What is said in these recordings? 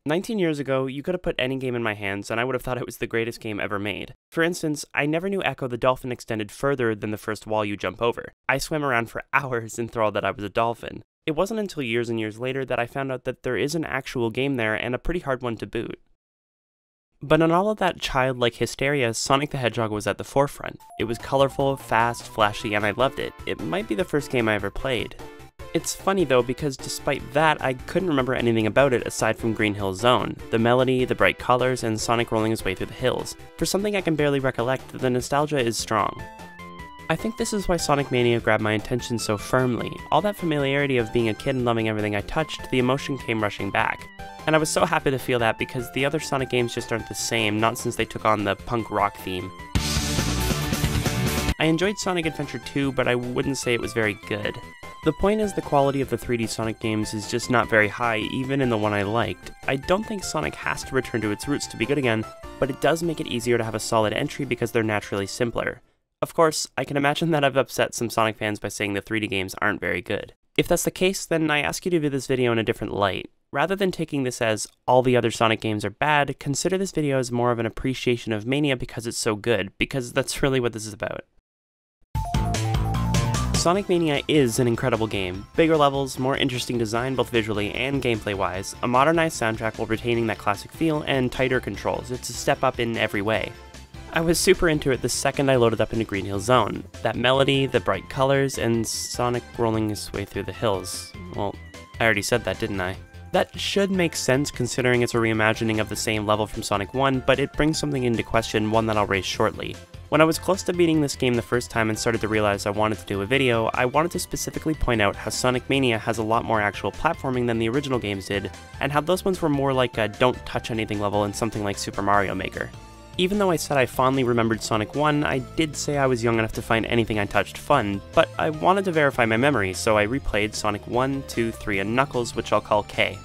19 years ago, you could have put any game in my hands and I would have thought it was the greatest game ever made. For instance, I never knew Echo the Dolphin extended further than the first wall you jump over. I swam around for hours enthralled that I was a dolphin. It wasn't until years and years later that I found out that there is an actual game there and a pretty hard one to boot. But in all of that childlike hysteria, Sonic the Hedgehog was at the forefront. It was colorful, fast, flashy, and I loved it. It might be the first game I ever played. It's funny though, because despite that, I couldn't remember anything about it aside from Green Hill Zone, the melody, the bright colors, and Sonic rolling his way through the hills. For something I can barely recollect, the nostalgia is strong. I think this is why Sonic Mania grabbed my attention so firmly. All that familiarity of being a kid and loving everything I touched, the emotion came rushing back. And I was so happy to feel that because the other Sonic games just aren't the same, not since they took on the punk rock theme. I enjoyed Sonic Adventure 2, but I wouldn't say it was very good. The point is the quality of the 3D Sonic games is just not very high, even in the one I liked. I don't think Sonic has to return to its roots to be good again, but it does make it easier to have a solid entry because they're naturally simpler. Of course, I can imagine that I've upset some Sonic fans by saying the 3D games aren't very good. If that's the case, then I ask you to view this video in a different light. Rather than taking this as all the other Sonic games are bad, consider this video as more of an appreciation of Mania because it's so good, because that's really what this is about. Sonic Mania is an incredible game. Bigger levels, more interesting design both visually and gameplay-wise, a modernized soundtrack while retaining that classic feel, and tighter controls. It's a step up in every way. I was super into it the second I loaded up into Green Hill Zone. That melody, the bright colors, and Sonic rolling his way through the hills. Well, I already said that, didn't I? That should make sense considering it's a reimagining of the same level from Sonic 1, but it brings something into question, one that I'll raise shortly. When I was close to beating this game the first time and started to realize I wanted to do a video, I wanted to specifically point out how Sonic Mania has a lot more actual platforming than the original games did, and how those ones were more like a don't touch anything level in something like Super Mario Maker. Even though I said I fondly remembered Sonic 1, I did say I was young enough to find anything I touched fun, but I wanted to verify my memory, so I replayed Sonic 1, 2, 3, and Knuckles, which I'll call K.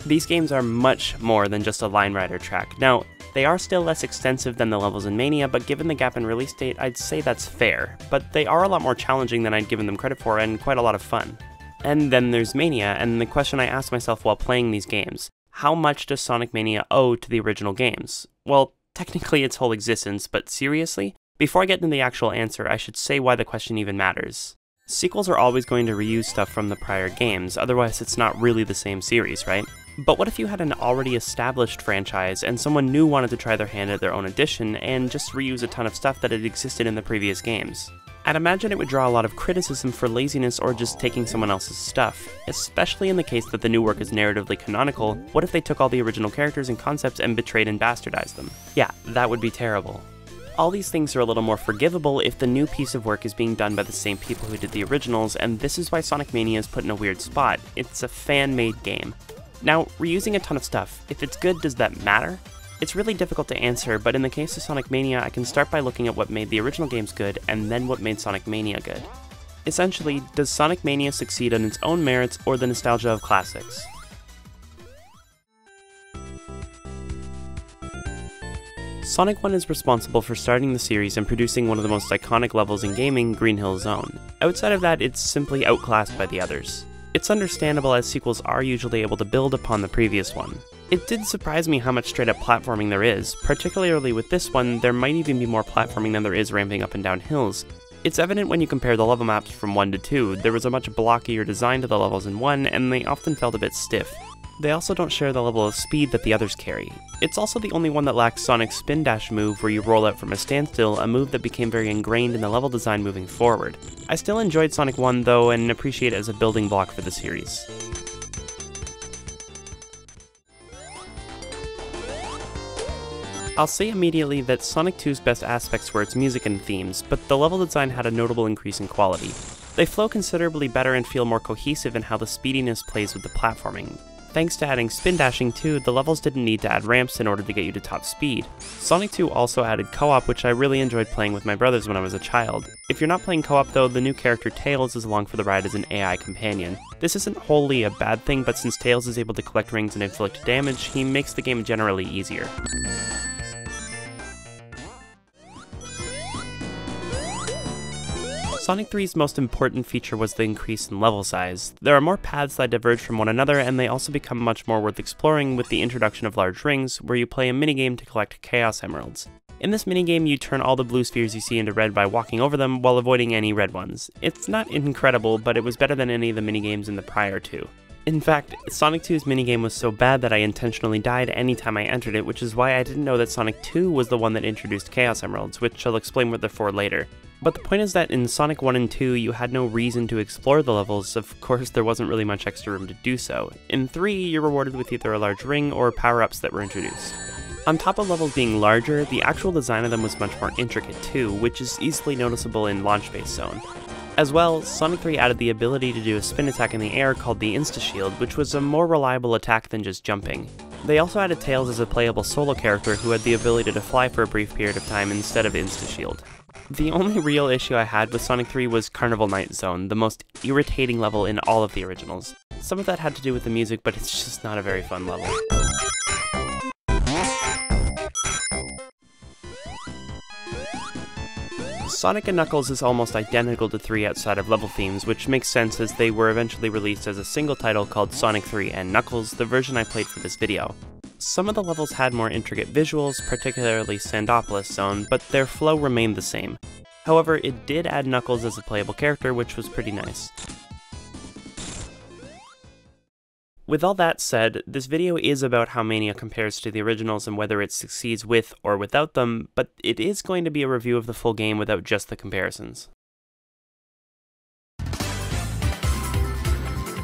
These games are much more than just a Line Rider track. Now, they are still less extensive than the levels in Mania, but given the gap in release date, I'd say that's fair. But they are a lot more challenging than I'd given them credit for, and quite a lot of fun. And then there's Mania, and the question I asked myself while playing these games: how much does Sonic Mania owe to the original games? Well, technically its whole existence, but seriously? Before I get into the actual answer, I should say why the question even matters. Sequels are always going to reuse stuff from the prior games, otherwise it's not really the same series, right? But what if you had an already established franchise and someone new wanted to try their hand at their own edition and just reuse a ton of stuff that had existed in the previous games? I'd imagine it would draw a lot of criticism for laziness or just taking someone else's stuff, especially in the case that the new work is narratively canonical. What if they took all the original characters and concepts and betrayed and bastardized them? Yeah, that would be terrible. All these things are a little more forgivable if the new piece of work is being done by the same people who did the originals, and this is why Sonic Mania is put in a weird spot. It's a fan-made game. Now, reusing a ton of stuff, if it's good, does that matter? It's really difficult to answer, but in the case of Sonic Mania, I can start by looking at what made the original games good, and then what made Sonic Mania good. Essentially, does Sonic Mania succeed on its own merits or the nostalgia of classics? Sonic 1 is responsible for starting the series and producing one of the most iconic levels in gaming, Green Hill Zone. Outside of that, it's simply outclassed by the others. It's understandable as sequels are usually able to build upon the previous one. It did surprise me how much straight-up platforming there is. Particularly with this one, there might even be more platforming than there is ramping up and down hills. It's evident when you compare the level maps from 1 to 2, there was a much blockier design to the levels in 1, and they often felt a bit stiff. They also don't share the level of speed that the others carry. It's also the only one that lacks Sonic's spin dash move where you roll out from a standstill, a move that became very ingrained in the level design moving forward. I still enjoyed Sonic 1 though, and appreciate it as a building block for the series. I'll say immediately that Sonic 2's best aspects were its music and themes, but the level design had a notable increase in quality. They flow considerably better and feel more cohesive in how the speediness plays with the platforming. Thanks to adding spin dashing too, the levels didn't need to add ramps in order to get you to top speed. Sonic 2 also added co-op, which I really enjoyed playing with my brothers when I was a child. If you're not playing co-op though, the new character Tails is along for the ride as an AI companion. This isn't wholly a bad thing, but since Tails is able to collect rings and inflict damage, he makes the game generally easier. Sonic 3's most important feature was the increase in level size. There are more paths that diverge from one another, and they also become much more worth exploring with the introduction of large rings, where you play a minigame to collect Chaos Emeralds. In this minigame, you turn all the blue spheres you see into red by walking over them while avoiding any red ones. It's not incredible, but it was better than any of the minigames in the prior two. In fact, Sonic 2's minigame was so bad that I intentionally died anytime I entered it, which is why I didn't know that Sonic 2 was the one that introduced Chaos Emeralds, which I'll explain what they're for later. But the point is that in Sonic 1 and 2, you had no reason to explore the levels. Of course, there wasn't really much extra room to do so. In 3, you're rewarded with either a large ring or power-ups that were introduced. On top of levels being larger, the actual design of them was much more intricate too, which is easily noticeable in Launch Base Zone. As well, Sonic 3 added the ability to do a spin attack in the air called the Insta-Shield, which was a more reliable attack than just jumping. They also added Tails as a playable solo character who had the ability to fly for a brief period of time instead of Insta-Shield. The only real issue I had with Sonic 3 was Carnival Night Zone, the most irritating level in all of the originals. Some of that had to do with the music, but it's just not a very fun level. Sonic and Knuckles is almost identical to 3 outside of level themes, which makes sense as they were eventually released as a single title called Sonic 3 and Knuckles, the version I played for this video. Some of the levels had more intricate visuals, particularly Sandopolis Zone, but their flow remained the same. However, it did add Knuckles as a playable character, which was pretty nice. With all that said, this video is about how Mania compares to the originals and whether it succeeds with or without them, but it is going to be a review of the full game without just the comparisons.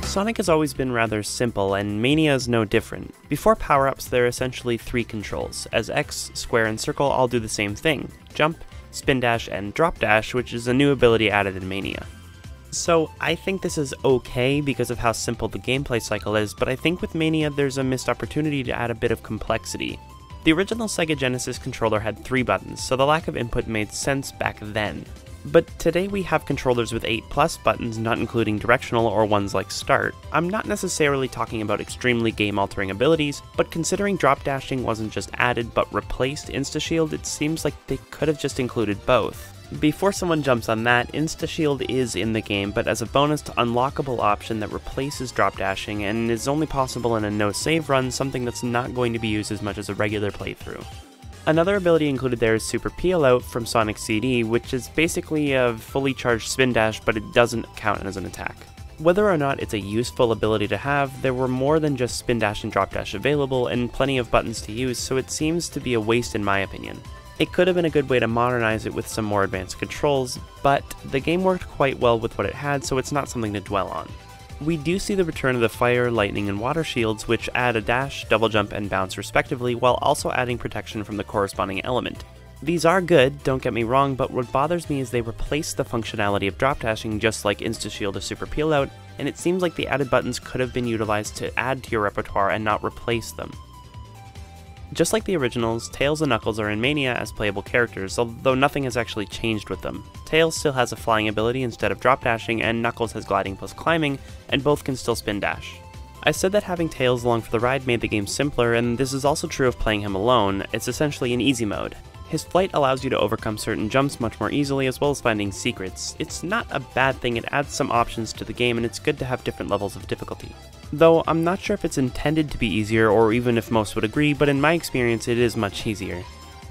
Sonic has always been rather simple, and Mania is no different. Before power-ups, there are essentially 3 controls, as X, Square, and Circle all do the same thing: jump, spin dash, and drop dash, which is a new ability added in Mania. So I think this is okay because of how simple the gameplay cycle is, but I think with Mania there's a missed opportunity to add a bit of complexity. The original Sega Genesis controller had 3 buttons, so the lack of input made sense back then. But today we have controllers with 8+ buttons, not including directional or ones like start. I'm not necessarily talking about extremely game-altering abilities, but considering drop dashing wasn't just added but replaced Insta-Shield, it seems like they could have just included both. Before someone jumps on that, Insta-Shield is in the game, but as a bonus to unlockable option that replaces drop dashing and is only possible in a no-save run, something that's not going to be used as much as a regular playthrough. Another ability included there is Super Peel Out from Sonic CD, which is basically a fully charged spin dash, but it doesn't count as an attack. Whether or not it's a useful ability to have, there were more than just spin dash and drop dash available, and plenty of buttons to use, so it seems to be a waste in my opinion. It could have been a good way to modernize it with some more advanced controls, but the game worked quite well with what it had, so it's not something to dwell on. We do see the return of the fire, lightning, and water shields, which add a dash, double jump, and bounce respectively, while also adding protection from the corresponding element. These are good, don't get me wrong, but what bothers me is they replace the functionality of drop dashing just like Insta-Shield or Super Peel Out, and it seems like the added buttons could have been utilized to add to your repertoire and not replace them. Just like the originals, Tails and Knuckles are in Mania as playable characters, although nothing has actually changed with them. Tails still has a flying ability instead of drop dashing, and Knuckles has gliding plus climbing, and both can still spin dash. I said that having Tails along for the ride made the game simpler, and this is also true of playing him alone. It's essentially an easy mode. His flight allows you to overcome certain jumps much more easily, as well as finding secrets. It's not a bad thing, it adds some options to the game, and it's good to have different levels of difficulty. Though I'm not sure if it's intended to be easier, or even if most would agree, but in my experience it is much easier.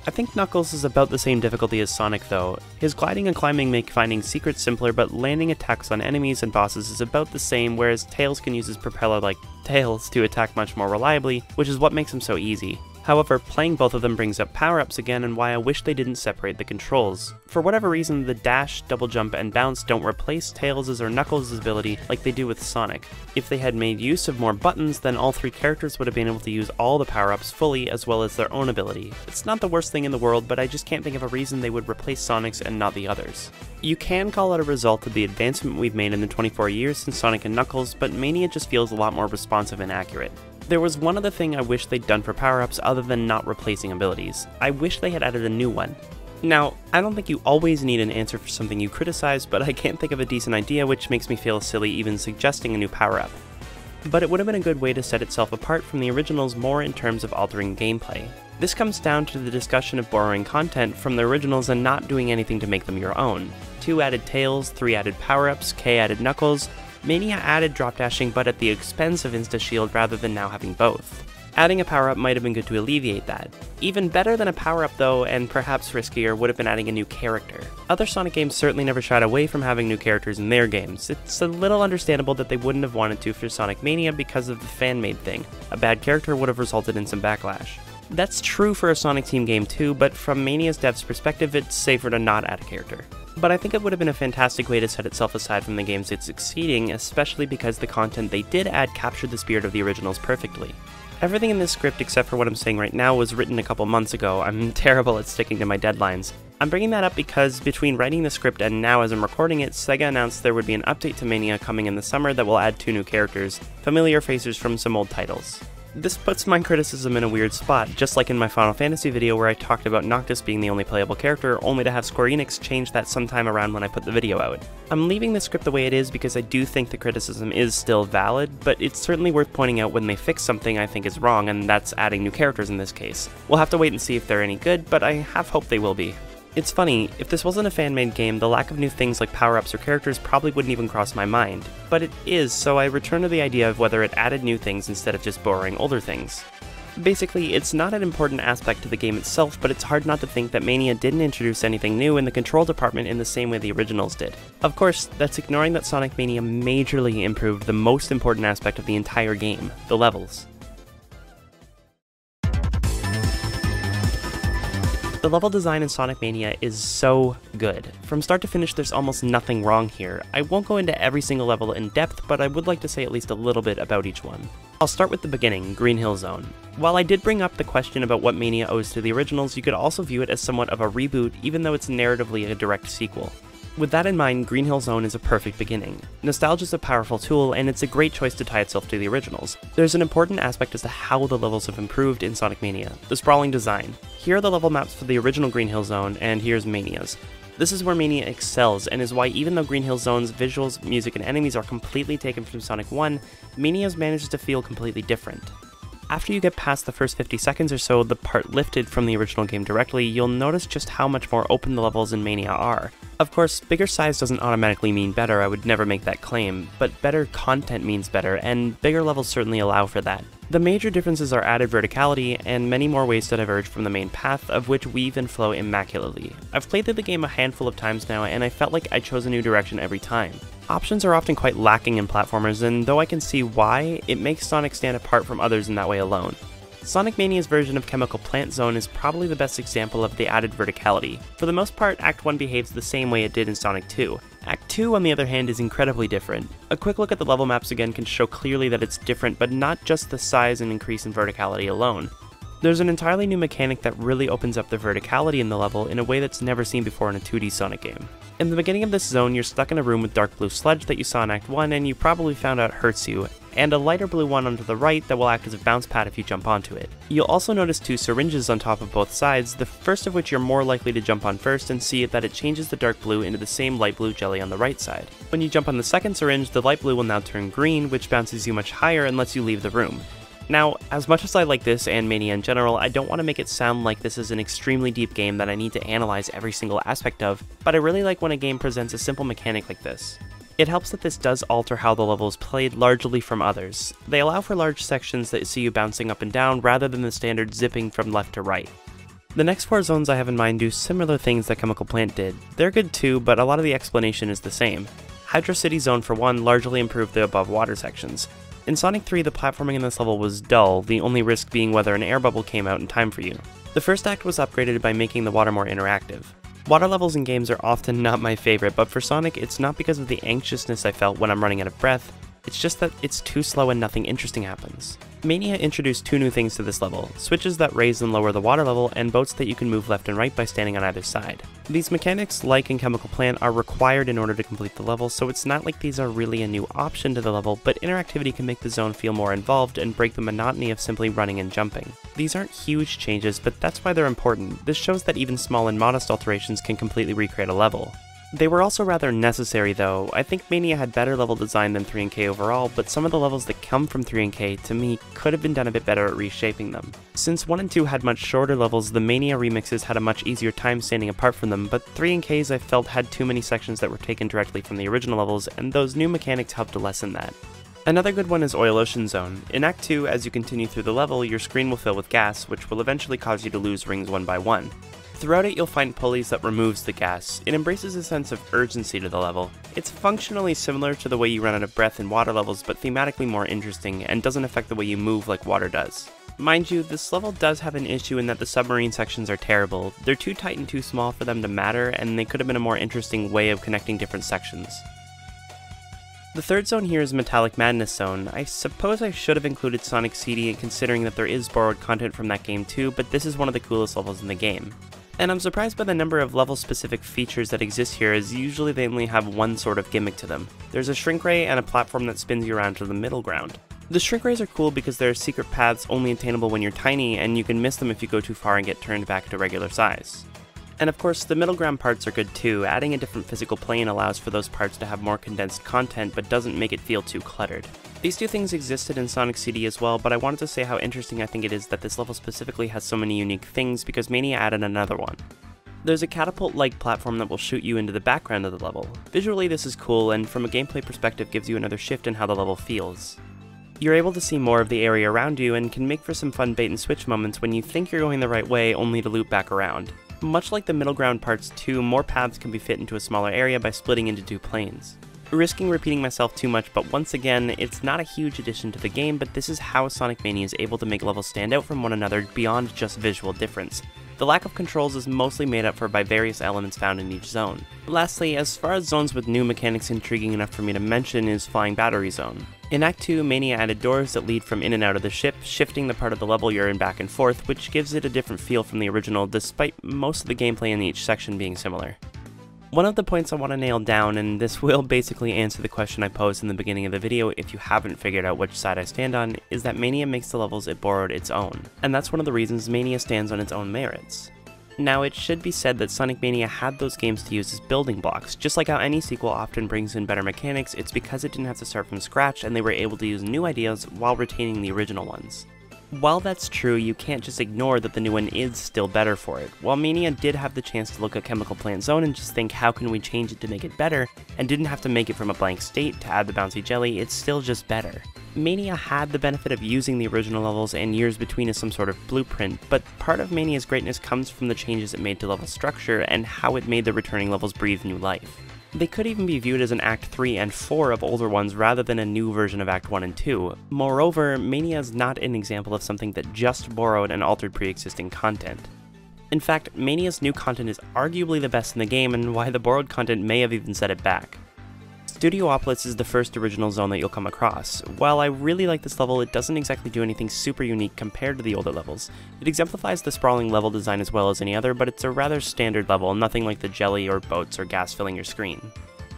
I think Knuckles is about the same difficulty as Sonic though. His gliding and climbing make finding secrets simpler, but landing attacks on enemies and bosses is about the same, whereas Tails can use his propeller like Tails to attack much more reliably, which is what makes him so easy. However, playing both of them brings up power-ups again, and why I wish they didn't separate the controls. For whatever reason, the dash, double jump, and bounce don't replace Tails' or Knuckles' ability like they do with Sonic. If they had made use of more buttons, then all 3 characters would have been able to use all the power-ups fully, as well as their own ability. It's not the worst thing in the world, but I just can't think of a reason they would replace Sonic's and not the others. You can call it a result of the advancement we've made in the 24 years since Sonic and Knuckles, but Mania just feels a lot more responsive and accurate. There was one other thing I wish they'd done for power-ups other than not replacing abilities. I wish they had added a new one. Now, I don't think you always need an answer for something you criticize, but I can't think of a decent idea, which makes me feel silly even suggesting a new power-up. but it would have been a good way to set itself apart from the originals more in terms of altering gameplay. This comes down to the discussion of borrowing content from the originals and not doing anything to make them your own. 2 added tails, 3 added power-ups, K added knuckles. Mania added drop dashing but at the expense of insta-shield rather than now having both. Adding a power-up might have been good to alleviate that. Even better than a power-up though, and perhaps riskier, would have been adding a new character. Other Sonic games certainly never shied away from having new characters in their games. It's a little understandable that they wouldn't have wanted to for Sonic Mania because of the fan-made thing. A bad character would have resulted in some backlash. That's true for a Sonic Team game too, but from Mania's devs' perspective, it's safer to not add a character. But I think it would have been a fantastic way to set itself aside from the games it's succeeding, especially because the content they did add captured the spirit of the originals perfectly. Everything in this script except for what I'm saying right now was written a couple months ago. I'm terrible at sticking to my deadlines. I'm bringing that up because between writing the script and now as I'm recording it, Sega announced there would be an update to Mania coming in the summer that will add 2 new characters, familiar faces from some old titles. This puts my criticism in a weird spot, just like in my Final Fantasy video where I talked about Noctis being the only playable character, only to have Square Enix change that sometime around when I put the video out. I'm leaving the script the way it is because I do think the criticism is still valid, but it's certainly worth pointing out when they fix something I think is wrong, and that's adding new characters in this case. We'll have to wait and see if they're any good, but I have hope they will be. It's funny, if this wasn't a fan-made game, the lack of new things like power-ups or characters probably wouldn't even cross my mind. But it is, so I return to the idea of whether it added new things instead of just borrowing older things. Basically, it's not an important aspect to the game itself, but it's hard not to think that Mania didn't introduce anything new in the control department in the same way the originals did. Of course, that's ignoring that Sonic Mania majorly improved the most important aspect of the entire game, the levels. The level design in Sonic Mania is so good. From start to finish, there's almost nothing wrong here. I won't go into every single level in depth, but I would like to say at least a little bit about each one. I'll start with the beginning, Green Hill Zone. While I did bring up the question about what Mania owes to the originals, you could also view it as somewhat of a reboot, even though it's narratively a direct sequel. With that in mind, Green Hill Zone is a perfect beginning. Nostalgia is a powerful tool, and it's a great choice to tie itself to the originals. There's an important aspect as to how the levels have improved in Sonic Mania, the sprawling design. Here are the level maps for the original Green Hill Zone, and here's Mania's. This is where Mania excels, and is why even though Green Hill Zone's visuals, music, and enemies are completely taken from Sonic 1, Mania's manages to feel completely different. After you get past the first 50 seconds or so, the part lifted from the original game directly, you'll notice just how much more open the levels in Mania are. Of course, bigger size doesn't automatically mean better, I would never make that claim, but better content means better, and bigger levels certainly allow for that. The major differences are added verticality, and many more ways to diverge from the main path, of which weave and flow immaculately. I've played through the game a handful of times now, and I felt like I chose a new direction every time. Options are often quite lacking in platformers, and though I can see why, it makes Sonic stand apart from others in that way alone. Sonic Mania's version of Chemical Plant Zone is probably the best example of the added verticality. For the most part, Act 1 behaves the same way it did in Sonic 2. Act 2, on the other hand, is incredibly different. A quick look at the level maps again can show clearly that it's different, but not just the size and increase in verticality alone. There's an entirely new mechanic that really opens up the verticality in the level in a way that's never seen before in a 2D Sonic game. In the beginning of this zone, you're stuck in a room with dark blue sludge that you saw in Act 1 and you probably found out hurts you, and a lighter blue one onto the right that will act as a bounce pad if you jump onto it. You'll also notice 2 syringes on top of both sides, the first of which you're more likely to jump on first and see that it changes the dark blue into the same light blue jelly on the right side. When you jump on the second syringe, the light blue will now turn green, which bounces you much higher and lets you leave the room. Now, as much as I like this and Mania in general, I don't want to make it sound like this is an extremely deep game that I need to analyze every single aspect of, but I really like when a game presents a simple mechanic like this. It helps that this does alter how the level is played largely from others. They allow for large sections that see you bouncing up and down rather than the standard zipping from left to right. The next 4 zones I have in mind do similar things that Chemical Plant did. They're good too, but a lot of the explanation is the same. Hydro City Zone for one largely improved the above water sections. In Sonic 3, the platforming in this level was dull, the only risk being whether an air bubble came out in time for you. The first act was upgraded by making the water more interactive. Water levels in games are often not my favorite, but for Sonic, it's not because of the anxiousness I felt when I'm running out of breath, it's just that it's too slow and nothing interesting happens. Mania introduced 2 new things to this level, switches that raise and lower the water level, and boats that you can move left and right by standing on either side. These mechanics, like in Chemical Plant, are required in order to complete the level, so it's not like these are really a new option to the level, but interactivity can make the zone feel more involved and break the monotony of simply running and jumping. These aren't huge changes, but that's why they're important. This shows that even small and modest alterations can completely recreate a level. They were also rather necessary though. I think Mania had better level design than 3 and K overall, but some of the levels that come from 3 and K, to me, could have been done a bit better at reshaping them. Since 1 and 2 had much shorter levels, the Mania remixes had a much easier time standing apart from them, but 3 and K's I felt had too many sections that were taken directly from the original levels, and those new mechanics helped to lessen that. Another good one is Oil Ocean Zone. In Act 2, as you continue through the level, your screen will fill with gas, which will eventually cause you to lose rings one by one. Throughout it, you'll find pulleys that removes the gas. It embraces a sense of urgency to the level. It's functionally similar to the way you run out of breath in water levels, but thematically more interesting, and doesn't affect the way you move like water does. Mind you, this level does have an issue in that the submarine sections are terrible. They're too tight and too small for them to matter, and they could have been a more interesting way of connecting different sections. The third zone here is Metallic Madness Zone. I suppose I should have included Sonic CD considering that there is borrowed content from that game too, but this is one of the coolest levels in the game. And I'm surprised by the number of level-specific features that exist here, as usually they only have one sort of gimmick to them. There's a shrink ray and a platform that spins you around to the middle ground. The shrink rays are cool because they're secret paths only attainable when you're tiny, and you can miss them if you go too far and get turned back to regular size. And of course, the middle ground parts are good too. Adding a different physical plane allows for those parts to have more condensed content, but doesn't make it feel too cluttered. These two things existed in Sonic CD as well, but I wanted to say how interesting I think it is that this level specifically has so many unique things because Mania added another one. There's a catapult-like platform that will shoot you into the background of the level. Visually this is cool, and from a gameplay perspective gives you another shift in how the level feels. You're able to see more of the area around you and can make for some fun bait and switch moments when you think you're going the right way only to loop back around. Much like the middle ground parts too, more paths can be fit into a smaller area by splitting into two planes. Risking repeating myself too much, but once again, it's not a huge addition to the game, but this is how Sonic Mania is able to make levels stand out from one another beyond just visual difference. The lack of controls is mostly made up for by various elements found in each zone. Lastly, as far as zones with new mechanics intriguing enough for me to mention is Flying Battery Zone. In Act 2, Mania added doors that lead from in and out of the ship, shifting the part of the level you're in back and forth, which gives it a different feel from the original despite most of the gameplay in each section being similar. One of the points I want to nail down, and this will basically answer the question I posed in the beginning of the video if you haven't figured out which side I stand on, is that Mania makes the levels it borrowed its own. And that's one of the reasons Mania stands on its own merits. Now, it should be said that Sonic Mania had those games to use as building blocks. Just like how any sequel often brings in better mechanics, it's because it didn't have to start from scratch and they were able to use new ideas while retaining the original ones. While that's true, you can't just ignore that the new one is still better for it. While Mania did have the chance to look at Chemical Plant Zone and just think how can we change it to make it better, and didn't have to make it from a blank state to add the bouncy jelly, it's still just better. Mania had the benefit of using the original levels and years between as some sort of blueprint, but part of Mania's greatness comes from the changes it made to level structure and how it made the returning levels breathe new life. They could even be viewed as an Act 3 and 4 of older ones rather than a new version of Act 1 and 2. Moreover, Mania is not an example of something that just borrowed and altered pre-existing content. In fact, Mania's new content is arguably the best in the game, and why the borrowed content may have even set it back. Studiopolis is the first original zone that you'll come across. While I really like this level, it doesn't exactly do anything super unique compared to the older levels. It exemplifies the sprawling level design as well as any other, but it's a rather standard level, nothing like the jelly or boats or gas filling your screen.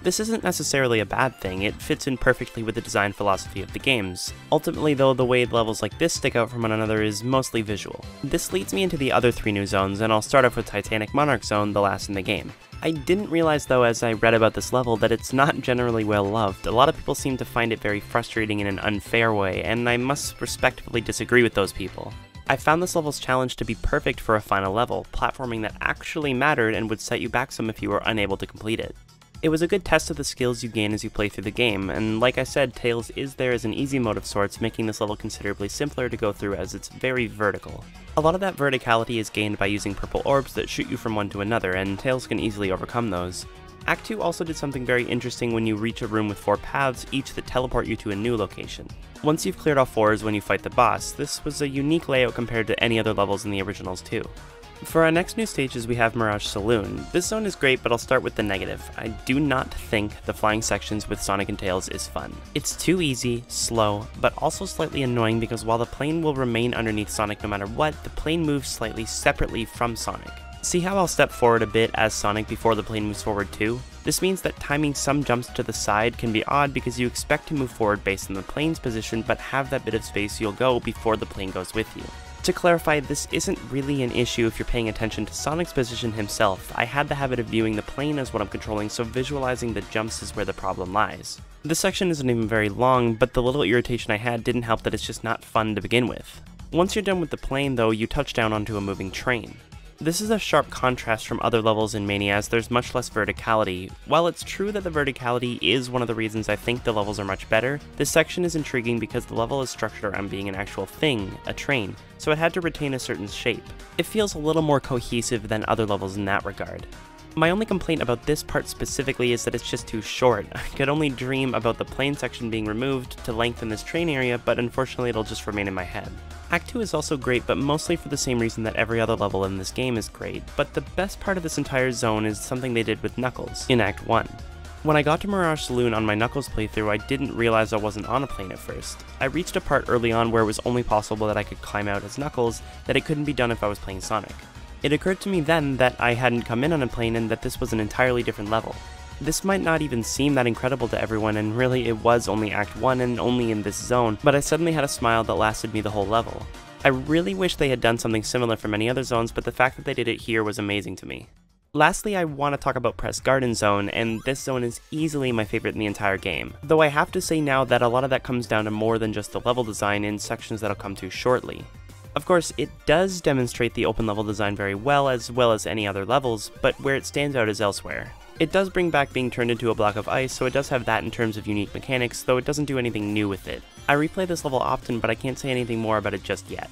This isn't necessarily a bad thing, it fits in perfectly with the design philosophy of the games. Ultimately though, the way levels like this stick out from one another is mostly visual. This leads me into the other three new zones, and I'll start off with Titanic Monarch Zone, the last in the game. I didn't realize though as I read about this level that it's not generally well loved. A lot of people seem to find it very frustrating in an unfair way, and I must respectfully disagree with those people. I found this level's challenge to be perfect for a final level, platforming that actually mattered and would set you back some if you were unable to complete it. It was a good test of the skills you gain as you play through the game, and like I said, Tails is there as an easy mode of sorts, making this level considerably simpler to go through as it's very vertical. A lot of that verticality is gained by using purple orbs that shoot you from one to another, and Tails can easily overcome those. Act 2 also did something very interesting when you reach a room with 4 paths, each that teleport you to a new location. Once you've cleared all 4 is when you fight the boss. This was a unique layout compared to any other levels in the originals too. For our next new stages we have Mirage Saloon. This zone is great, but I'll start with the negative. I do not think the flying sections with Sonic and Tails is fun. It's too easy, slow, but also slightly annoying because while the plane will remain underneath Sonic no matter what, the plane moves slightly separately from Sonic. See how I'll step forward a bit as Sonic before the plane moves forward too? This means that timing some jumps to the side can be odd because you expect to move forward based on the plane's position but have that bit of space you'll go before the plane goes with you. To clarify, this isn't really an issue if you're paying attention to Sonic's position himself. I had the habit of viewing the plane as what I'm controlling, so visualizing the jumps is where the problem lies. This section isn't even very long, but the little irritation I had didn't help that it's just not fun to begin with. Once you're done with the plane though, you touch down onto a moving train. This is a sharp contrast from other levels in Mania as there's much less verticality. While it's true that the verticality is one of the reasons I think the levels are much better, this section is intriguing because the level is structured around being an actual thing, a train, so it had to retain a certain shape. It feels a little more cohesive than other levels in that regard. My only complaint about this part specifically is that it's just too short. I could only dream about the plane section being removed to lengthen this train area, but unfortunately it'll just remain in my head. Act 2 is also great, but mostly for the same reason that every other level in this game is great, but the best part of this entire zone is something they did with Knuckles in Act 1. When I got to Mirage Saloon on my Knuckles playthrough, I didn't realize I wasn't on a plane at first. I reached a part early on where it was only possible that I could climb out as Knuckles, that it couldn't be done if I was playing Sonic. It occurred to me then that I hadn't come in on a plane and that this was an entirely different level. This might not even seem that incredible to everyone, and really it was only Act 1 and only in this zone, but I suddenly had a smile that lasted me the whole level. I really wish they had done something similar for many other zones, but the fact that they did it here was amazing to me. Lastly, I want to talk about Press Garden Zone, and this zone is easily my favorite in the entire game. Though I have to say now that a lot of that comes down to more than just the level design in sections that I'll come to shortly. Of course, it does demonstrate the open level design very well as any other levels, but where it stands out is elsewhere. It does bring back being turned into a block of ice, so it does have that in terms of unique mechanics, though it doesn't do anything new with it. I replay this level often, but I can't say anything more about it just yet.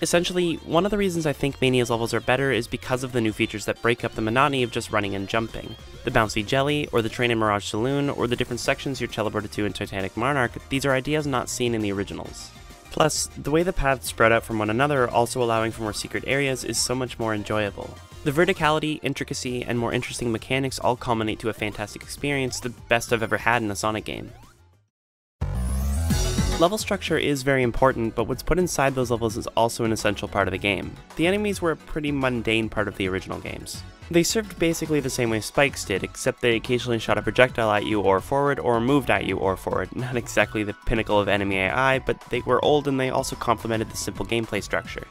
Essentially, one of the reasons I think Mania's levels are better is because of the new features that break up the monotony of just running and jumping. The bouncy jelly, or the train in Mirage Saloon, or the different sections you're teleported to in Titanic Monarch, these are ideas not seen in the originals. Plus, the way the paths spread out from one another, also allowing for more secret areas, is so much more enjoyable. The verticality, intricacy, and more interesting mechanics all culminate to a fantastic experience, the best I've ever had in a Sonic game. Level structure is very important, but what's put inside those levels is also an essential part of the game. The enemies were a pretty mundane part of the original games. They served basically the same way Spikes did, except they occasionally shot a projectile at you or forward, or moved at you or forward. Not exactly the pinnacle of enemy AI, but they were old and they also complemented the simple gameplay structure.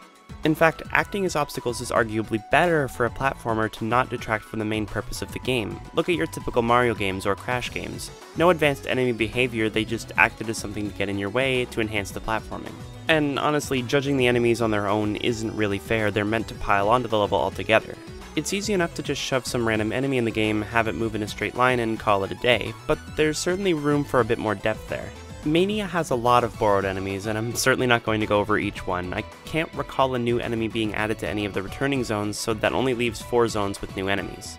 In fact, acting as obstacles is arguably better for a platformer to not detract from the main purpose of the game. Look at your typical Mario games or Crash games. No advanced enemy behavior, they just acted as something to get in your way to enhance the platforming. And honestly, judging the enemies on their own isn't really fair, they're meant to pile onto the level altogether. It's easy enough to just shove some random enemy in the game, have it move in a straight line, and call it a day, but there's certainly room for a bit more depth there. Mania has a lot of borrowed enemies, and I'm certainly not going to go over each one. I can't recall a new enemy being added to any of the returning zones, so that only leaves 4 zones with new enemies.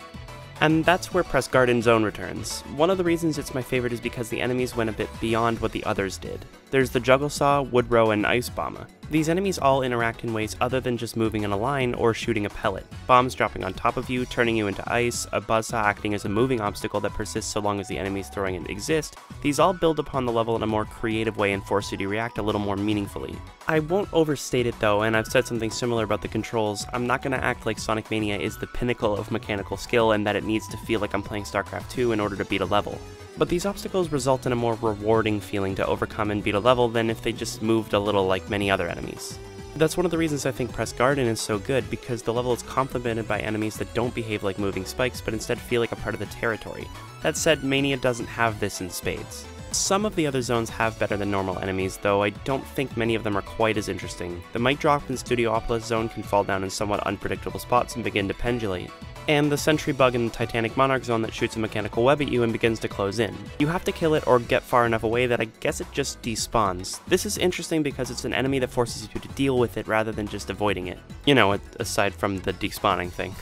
And that's where Press Garden Zone returns. One of the reasons it's my favorite is because the enemies went a bit beyond what the others did. There's the Juggle Saw, Woodrow, and Ice Bomber. These enemies all interact in ways other than just moving in a line or shooting a pellet. Bombs dropping on top of you, turning you into ice, a buzzsaw acting as a moving obstacle that persists so long as the enemies throwing it exist. These all build upon the level in a more creative way and force you to react a little more meaningfully. I won't overstate it though, and I've said something similar about the controls. I'm not going to act like Sonic Mania is the pinnacle of mechanical skill and that it needs to feel like I'm playing StarCraft 2 in order to beat a level. But these obstacles result in a more rewarding feeling to overcome and beat a level than if they just moved a little like many other enemies. That's one of the reasons I think Press Garden is so good, because the level is complemented by enemies that don't behave like moving spikes but instead feel like a part of the territory. That said, Mania doesn't have this in spades. Some of the other zones have better than normal enemies, though I don't think many of them are quite as interesting. The Mic Drop in Studiopolis zone can fall down in somewhat unpredictable spots and begin to pendulate. And the Sentry Bug in the Titanic Monarch zone that shoots a mechanical web at you and begins to close in. You have to kill it or get far enough away that I guess it just despawns. This is interesting because it's an enemy that forces you to deal with it rather than just avoiding it. You know, aside from the despawning thing.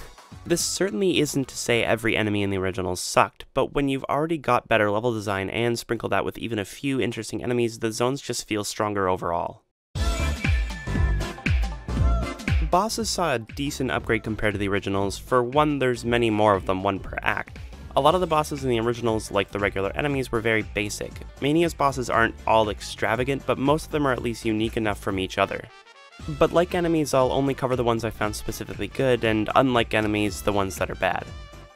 This certainly isn't to say every enemy in the originals sucked, but when you've already got better level design and sprinkled that with even a few interesting enemies, the zones just feel stronger overall. Bosses saw a decent upgrade compared to the originals. For one, there's many more of them, 1 per act. A lot of the bosses in the originals, like the regular enemies, were very basic. Mania's bosses aren't all extravagant, but most of them are at least unique enough from each other. But like enemies, I'll only cover the ones I found specifically good, and unlike enemies, the ones that are bad.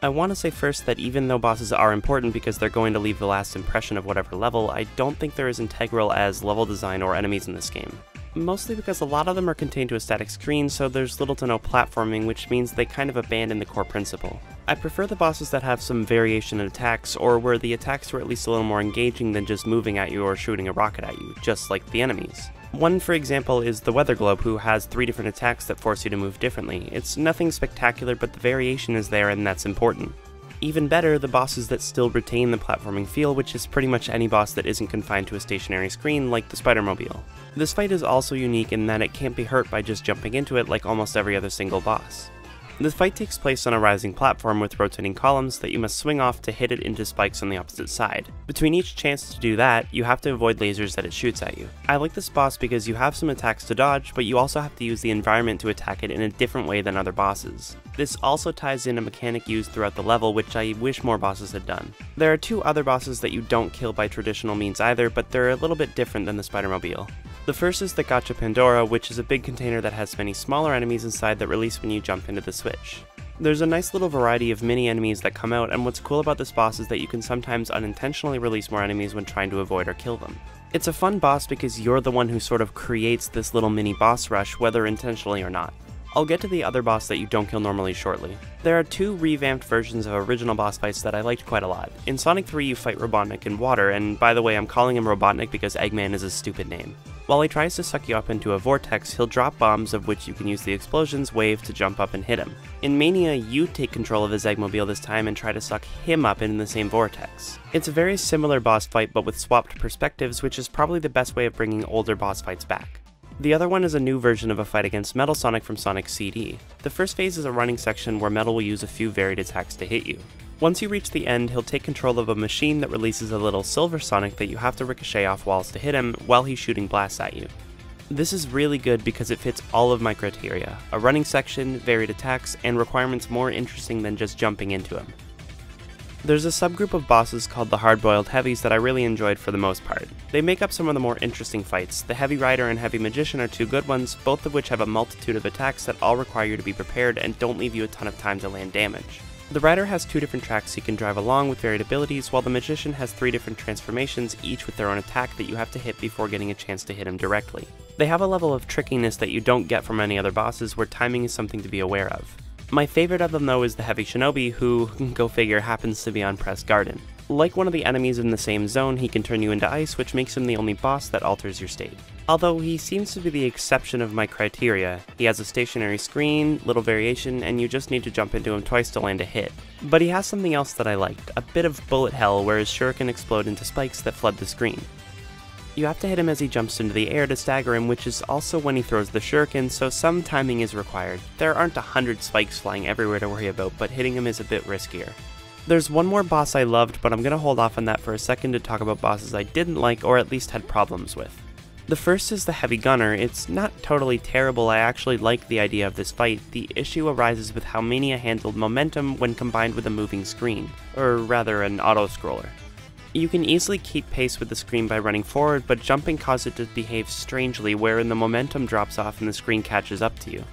I want to say first that even though bosses are important because they're going to leave the last impression of whatever level, I don't think they're as integral as level design or enemies in this game. Mostly because a lot of them are contained to a static screen, so there's little to no platforming, which means they kind of abandon the core principle. I prefer the bosses that have some variation in attacks, or where the attacks are at least a little more engaging than just moving at you or shooting a rocket at you, just like the enemies. One, for example, is the Weather Globe, who has 3 different attacks that force you to move differently. It's nothing spectacular, but the variation is there, and that's important. Even better, the bosses that still retain the platforming feel, which is pretty much any boss that isn't confined to a stationary screen, like the Spider-Mobile. This fight is also unique in that it can't be hurt by just jumping into it like almost every other single boss. The fight takes place on a rising platform with rotating columns that you must swing off to hit it into spikes on the opposite side. Between each chance to do that, you have to avoid lasers that it shoots at you. I like this boss because you have some attacks to dodge, but you also have to use the environment to attack it in a different way than other bosses. This also ties in a mechanic used throughout the level, which I wish more bosses had done. There are 2 other bosses that you don't kill by traditional means either, but they're a little bit different than the Spider-Mobile. The first is the Gacha Pandora, which is a big container that has many smaller enemies inside that release when you jump into the switch. There's a nice little variety of mini enemies that come out, and what's cool about this boss is that you can sometimes unintentionally release more enemies when trying to avoid or kill them. It's a fun boss because you're the one who sort of creates this little mini boss rush, whether intentionally or not. I'll get to the other boss that you don't kill normally shortly. There are 2 revamped versions of original boss fights that I liked quite a lot. In Sonic 3 you fight Robotnik in water, and by the way I'm calling him Robotnik because Eggman is a stupid name. While he tries to suck you up into a vortex, he'll drop bombs of which you can use the explosions wave to jump up and hit him. In Mania, you take control of his Eggmobile this time and try to suck him up into the same vortex. It's a very similar boss fight but with swapped perspectives, which is probably the best way of bringing older boss fights back. The other one is a new version of a fight against Metal Sonic from Sonic CD. The first phase is a running section where Metal will use a few varied attacks to hit you. Once you reach the end, he'll take control of a machine that releases a little Silver Sonic that you have to ricochet off walls to hit him while he's shooting blasts at you. This is really good because it fits all of my criteria: a running section, varied attacks, and requirements more interesting than just jumping into him. There's a subgroup of bosses called the Hard-Boiled Heavies that I really enjoyed for the most part. They make up some of the more interesting fights. The Heavy Rider and Heavy Magician are 2 good ones, both of which have a multitude of attacks that all require you to be prepared and don't leave you a ton of time to land damage. The Rider has 2 different tracks you can drive along with varied abilities, while the Magician has 3 different transformations, each with their own attack that you have to hit before getting a chance to hit him directly. They have a level of trickiness that you don't get from any other bosses, where timing is something to be aware of. My favorite of them though is the Heavy Shinobi, who, go figure, happens to be on Press Garden. Like one of the enemies in the same zone, he can turn you into ice, which makes him the only boss that alters your state. Although he seems to be the exception of my criteria. He has a stationary screen, little variation, and you just need to jump into him twice to land a hit. But he has something else that I liked, a bit of bullet hell where his shuriken explode into spikes that flood the screen. You have to hit him as he jumps into the air to stagger him, which is also when he throws the shuriken, so some timing is required. There aren't 100 spikes flying everywhere to worry about, but hitting him is a bit riskier. There's one more boss I loved, but I'm gonna hold off on that for a second to talk about bosses I didn't like or at least had problems with. The first is the Heavy Gunner. It's not totally terrible, I actually like the idea of this fight. The issue arises with how Mania handled momentum when combined with a moving screen, or rather an auto-scroller. You can easily keep pace with the screen by running forward, but jumping causes it to behave strangely, wherein the momentum drops off and the screen catches up to you.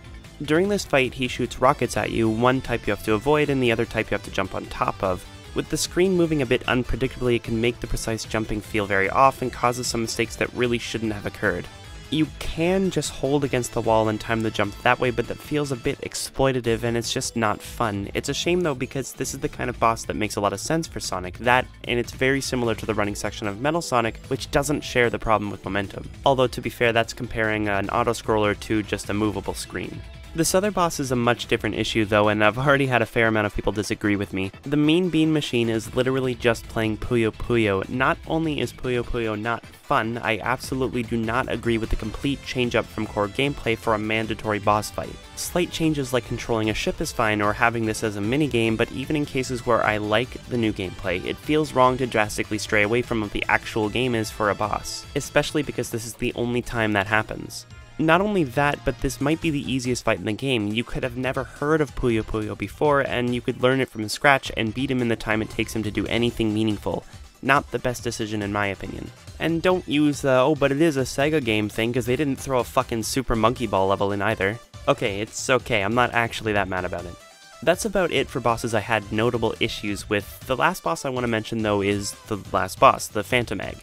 During this fight, he shoots rockets at you, one type you have to avoid and the other type you have to jump on top of. With the screen moving a bit unpredictably, it can make the precise jumping feel very off and causes some mistakes that really shouldn't have occurred. You can just hold against the wall and time the jump that way, but that feels a bit exploitative and it's just not fun. It's a shame though, because this is the kind of boss that makes a lot of sense for Sonic, and it's very similar to the running section of Metal Sonic, which doesn't share the problem with momentum. Although to be fair, that's comparing an auto-scroller to just a movable screen. This other boss is a much different issue though, and I've already had a fair amount of people disagree with me. The Mean Bean Machine is literally just playing Puyo Puyo. Not only is Puyo Puyo not fun, I absolutely do not agree with the complete change up from core gameplay for a mandatory boss fight. Slight changes like controlling a ship is fine or having this as a minigame, but even in cases where I like the new gameplay, it feels wrong to drastically stray away from what the actual game is for a boss, especially because this is the only time that happens. Not only that, but this might be the easiest fight in the game. You could have never heard of Puyo Puyo before, and you could learn it from scratch and beat him in the time it takes him to do anything meaningful. Not the best decision in my opinion. And don't use the, oh but it is a Sega game thing, because they didn't throw a fucking Super Monkey Ball level in either. Okay, it's okay, I'm not actually that mad about it. That's about it for bosses I had notable issues with. The last boss I want to mention though is the last boss, the Phantom Egg.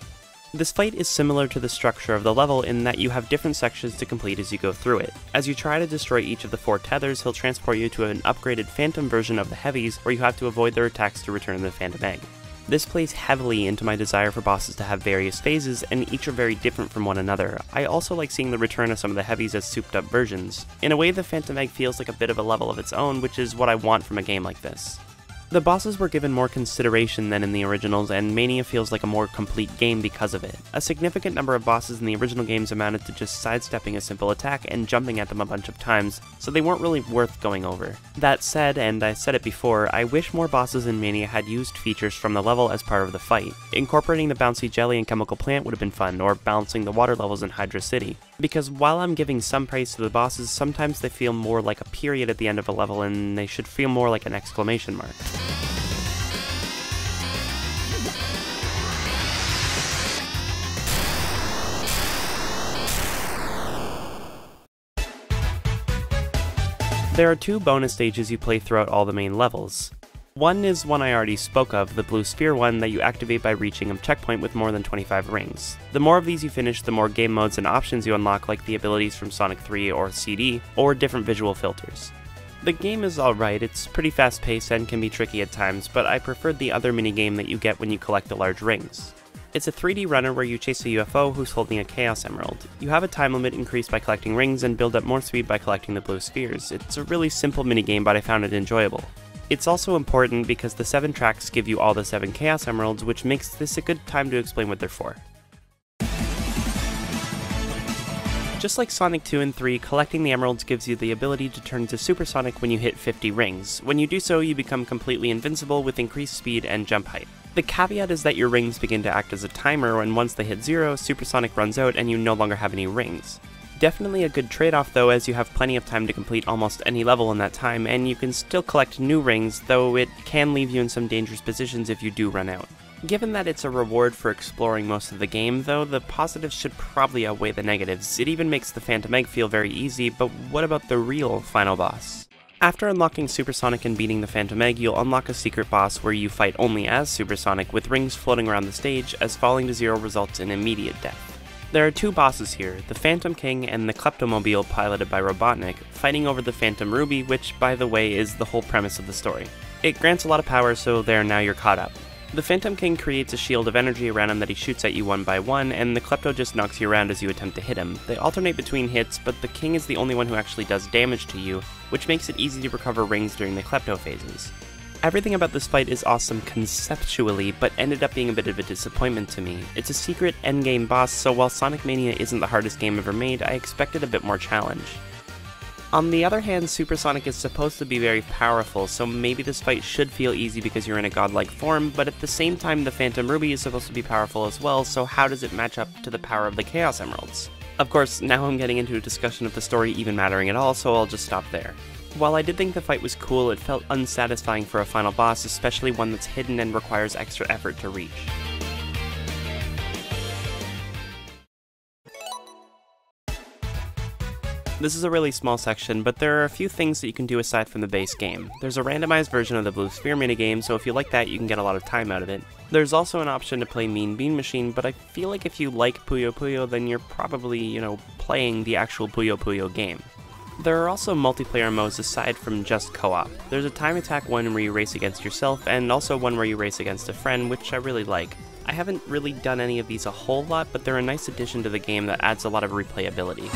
This fight is similar to the structure of the level in that you have different sections to complete as you go through it. As you try to destroy each of the 4 tethers, he'll transport you to an upgraded Phantom version of the heavies where you have to avoid their attacks to return the Phantom Egg. This plays heavily into my desire for bosses to have various phases, and each are very different from one another. I also like seeing the return of some of the heavies as souped up versions. In a way, the Phantom Egg feels like a bit of a level of its own, which is what I want from a game like this. The bosses were given more consideration than in the originals, and Mania feels like a more complete game because of it. A significant number of bosses in the original games amounted to just sidestepping a simple attack and jumping at them a bunch of times, so they weren't really worth going over. That said, and I said it before, I wish more bosses in Mania had used features from the level as part of the fight. Incorporating the bouncy jelly and chemical plant would have been fun, or balancing the water levels in Hydra City. Because while I'm giving some praise to the bosses, sometimes they feel more like a period at the end of a level, and they should feel more like an exclamation mark. There are 2 bonus stages you play throughout all the main levels. One is one I already spoke of, the blue sphere one that you activate by reaching a checkpoint with more than 25 rings. The more of these you finish, the more game modes and options you unlock, like the abilities from Sonic 3 or CD, or different visual filters. The game is alright, it's pretty fast paced and can be tricky at times, but I preferred the other minigame that you get when you collect the large rings. It's a 3D runner where you chase a UFO who's holding a Chaos Emerald. You have a time limit increased by collecting rings and build up more speed by collecting the blue spheres. It's a really simple minigame, but I found it enjoyable. It's also important because the 7 tracks give you all the 7 Chaos Emeralds, which makes this a good time to explain what they're for. Just like Sonic 2 and 3, collecting the emeralds gives you the ability to turn to Supersonic when you hit 50 rings. When you do so, you become completely invincible with increased speed and jump height. The caveat is that your rings begin to act as a timer, and once they hit 0, Supersonic runs out and you no longer have any rings. Definitely a good trade-off though, as you have plenty of time to complete almost any level in that time, and you can still collect new rings, though it can leave you in some dangerous positions if you do run out. Given that it's a reward for exploring most of the game, though, the positives should probably outweigh the negatives. It even makes the Phantom Egg feel very easy, but what about the real final boss? After unlocking Supersonic and beating the Phantom Egg, you'll unlock a secret boss where you fight only as Supersonic, with rings floating around the stage, as falling to 0 results in immediate death. There are 2 bosses here, the Phantom King and the Kleptomobile piloted by Robotnik, fighting over the Phantom Ruby, which, by the way, is the whole premise of the story. It grants a lot of power, so there, now you're caught up. The Phantom King creates a shield of energy around him that he shoots at you one by one, and the Klepto just knocks you around as you attempt to hit him. They alternate between hits, but the King is the only one who actually does damage to you, which makes it easy to recover rings during the Klepto phases. Everything about this fight is awesome conceptually, but ended up being a bit of a disappointment to me. It's a secret endgame boss, so while Sonic Mania isn't the hardest game ever made, I expected a bit more challenge. On the other hand, Supersonic is supposed to be very powerful, so maybe this fight should feel easy because you're in a godlike form, but at the same time the Phantom Ruby is supposed to be powerful as well, so how does it match up to the power of the Chaos Emeralds? Of course, now I'm getting into a discussion of the story even mattering at all, so I'll just stop there. While I did think the fight was cool, it felt unsatisfying for a final boss, especially one that's hidden and requires extra effort to reach. This is a really small section, but there are a few things that you can do aside from the base game. There's a randomized version of the Blue Sphere minigame, so if you like that, you can get a lot of time out of it. There's also an option to play Mean Bean Machine, but I feel like if you like Puyo Puyo, then you're probably, playing the actual Puyo Puyo game. There are also multiplayer modes aside from just co-op. There's a time attack one where you race against yourself, and also one where you race against a friend, which I really like. I haven't really done any of these a whole lot, but they're a nice addition to the game that adds a lot of replayability.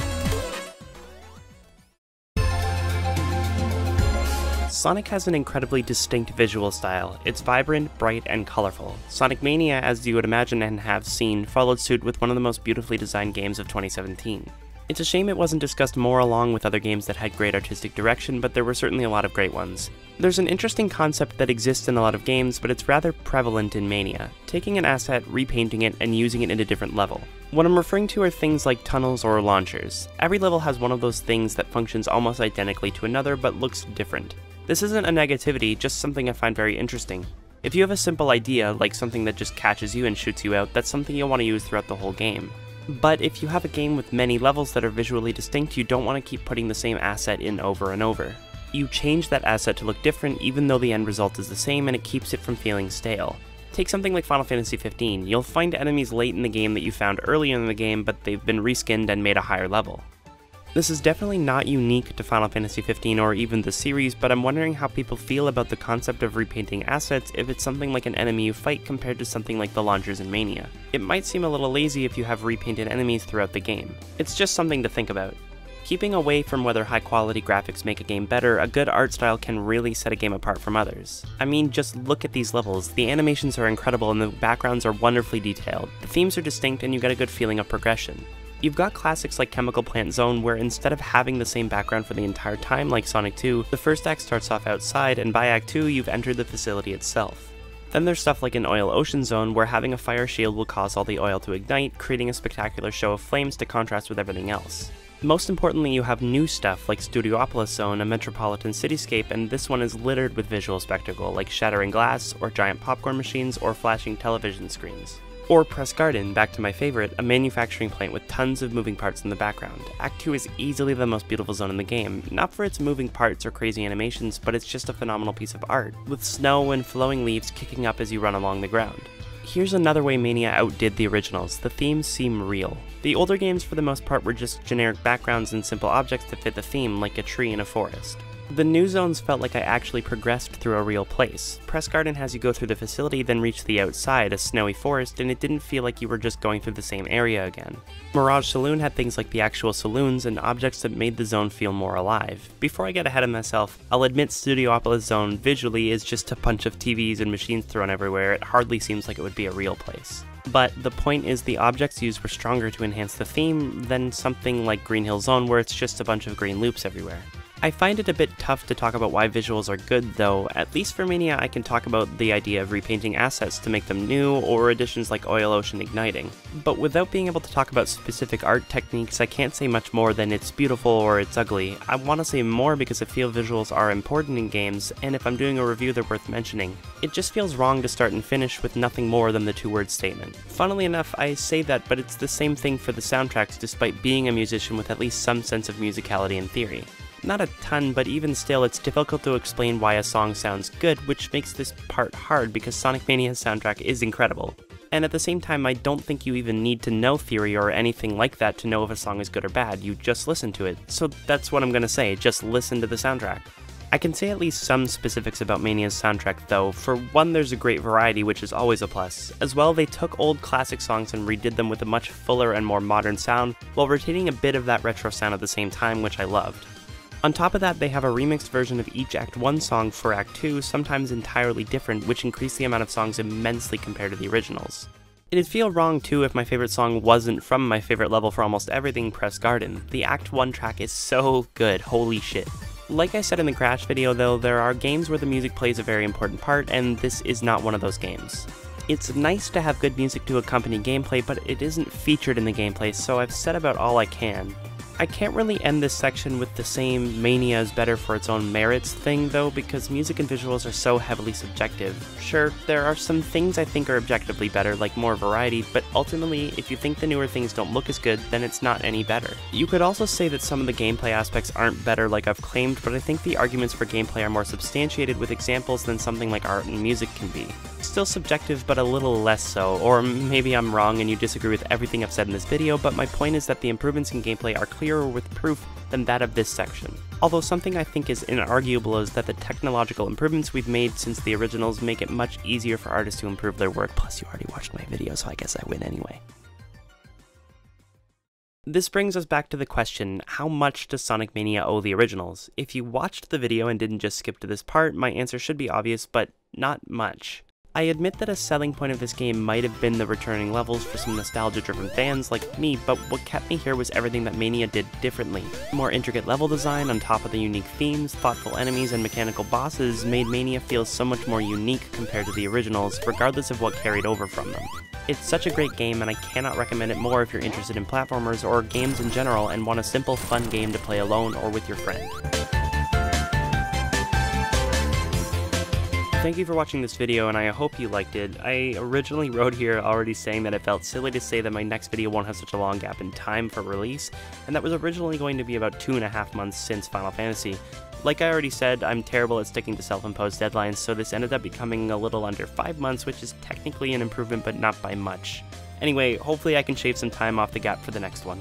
Sonic has an incredibly distinct visual style. It's vibrant, bright, and colorful. Sonic Mania, as you would imagine and have seen, followed suit with one of the most beautifully designed games of 2017. It's a shame it wasn't discussed more along with other games that had great artistic direction, but there were certainly a lot of great ones. There's an interesting concept that exists in a lot of games, but it's rather prevalent in Mania, taking an asset, repainting it, and using it in a different level. What I'm referring to are things like tunnels or launchers. Every level has one of those things that functions almost identically to another, but looks different. This isn't a negativity, just something I find very interesting. If you have a simple idea, like something that just catches you and shoots you out, that's something you'll want to use throughout the whole game. But if you have a game with many levels that are visually distinct, you don't want to keep putting the same asset in over and over. You change that asset to look different even though the end result is the same, and it keeps it from feeling stale. Take something like Final Fantasy 15, you'll find enemies late in the game that you found earlier in the game, but they've been reskinned and made a higher level. This is definitely not unique to Final Fantasy 15 or even the series, but I'm wondering how people feel about the concept of repainting assets if it's something like an enemy you fight compared to something like the launchers in Mania. It might seem a little lazy if you have repainted enemies throughout the game. It's just something to think about. Keeping away from whether high quality graphics make a game better, a good art style can really set a game apart from others. I mean, just look at these levels. The animations are incredible and the backgrounds are wonderfully detailed. The themes are distinct and you get a good feeling of progression. You've got classics like Chemical Plant Zone, where instead of having the same background for the entire time like Sonic 2, the first act starts off outside, and by Act 2 you've entered the facility itself. Then there's stuff like an Oil Ocean Zone, where having a fire shield will cause all the oil to ignite, creating a spectacular show of flames to contrast with everything else. Most importantly, you have new stuff like Studiopolis Zone, a metropolitan cityscape, and this one is littered with visual spectacle like shattering glass, or giant popcorn machines, or flashing television screens. Or Press Garden, back to my favorite, a manufacturing plant with tons of moving parts in the background. Act 2 is easily the most beautiful zone in the game, not for its moving parts or crazy animations, but it's just a phenomenal piece of art, with snow and flowing leaves kicking up as you run along the ground. Here's another way Mania outdid the originals: the themes seem real. The older games for the most part were just generic backgrounds and simple objects that fit the theme, like a tree in a forest. The new zones felt like I actually progressed through a real place. Press Garden has you go through the facility, then reach the outside, a snowy forest, and it didn't feel like you were just going through the same area again. Mirage Saloon had things like the actual saloons and objects that made the zone feel more alive. Before I get ahead of myself, I'll admit Studiopolis Zone visually is just a bunch of TVs and machines thrown everywhere. It hardly seems like it would be a real place. But the point is, the objects used were stronger to enhance the theme than something like Green Hill Zone, where it's just a bunch of green loops everywhere. I find it a bit tough to talk about why visuals are good though. At least for Mania I can talk about the idea of repainting assets to make them new, or additions like Oil Ocean Igniting. But without being able to talk about specific art techniques, I can't say much more than it's beautiful or it's ugly. I want to say more because I feel visuals are important in games, and if I'm doing a review they're worth mentioning. It just feels wrong to start and finish with nothing more than the two-word statement. Funnily enough, I say that, but it's the same thing for the soundtracks despite being a musician with at least some sense of musicality in theory. Not a ton, but even still, it's difficult to explain why a song sounds good, which makes this part hard because Sonic Mania's soundtrack is incredible. And at the same time, I don't think you even need to know theory or anything like that to know if a song is good or bad, you just listen to it. So that's what I'm gonna say, just listen to the soundtrack. I can say at least some specifics about Mania's soundtrack though. For one, there's a great variety, which is always a plus. As well, they took old classic songs and redid them with a much fuller and more modern sound, while retaining a bit of that retro sound at the same time, which I loved. On top of that, they have a remixed version of each Act 1 song for Act 2, sometimes entirely different, which increased the amount of songs immensely compared to the originals. It'd feel wrong too if my favorite song wasn't from my favorite level for almost everything, Press Garden. The Act 1 track is so good, holy shit. Like I said in the Crash video though, there are games where the music plays a very important part, and this is not one of those games. It's nice to have good music to accompany gameplay, but it isn't featured in the gameplay, so I've said about all I can. I can't really end this section with the same Mania is better for its own merits thing though, because music and visuals are so heavily subjective. Sure, there are some things I think are objectively better, like more variety, but ultimately, if you think the newer things don't look as good, then it's not any better. You could also say that some of the gameplay aspects aren't better like I've claimed, but I think the arguments for gameplay are more substantiated with examples than something like art and music can be. Still subjective, but a little less so, or maybe I'm wrong and you disagree with everything I've said in this video, but my point is that the improvements in gameplay are clearer with proof than that of this section. Although something I think is inarguable is that the technological improvements we've made since the originals make it much easier for artists to improve their work, plus you already watched my video, so I guess I win anyway. This brings us back to the question, how much does Sonic Mania owe the originals? If you watched the video and didn't just skip to this part, my answer should be obvious, but not much. I admit that a selling point of this game might have been the returning levels for some nostalgia-driven fans like me, but what kept me here was everything that Mania did differently. More intricate level design on top of the unique themes, thoughtful enemies, and mechanical bosses made Mania feel so much more unique compared to the originals, regardless of what carried over from them. It's such a great game, and I cannot recommend it more if you're interested in platformers or games in general and want a simple, fun game to play alone or with your friend. Thank you for watching this video, and I hope you liked it. I originally wrote here already saying that it felt silly to say that my next video won't have such a long gap in time for release, and that was originally going to be about 2.5 months since Final Fantasy. Like I already said, I'm terrible at sticking to self-imposed deadlines, so this ended up becoming a little under 5 months, which is technically an improvement, but not by much. Anyway, hopefully I can shave some time off the gap for the next one.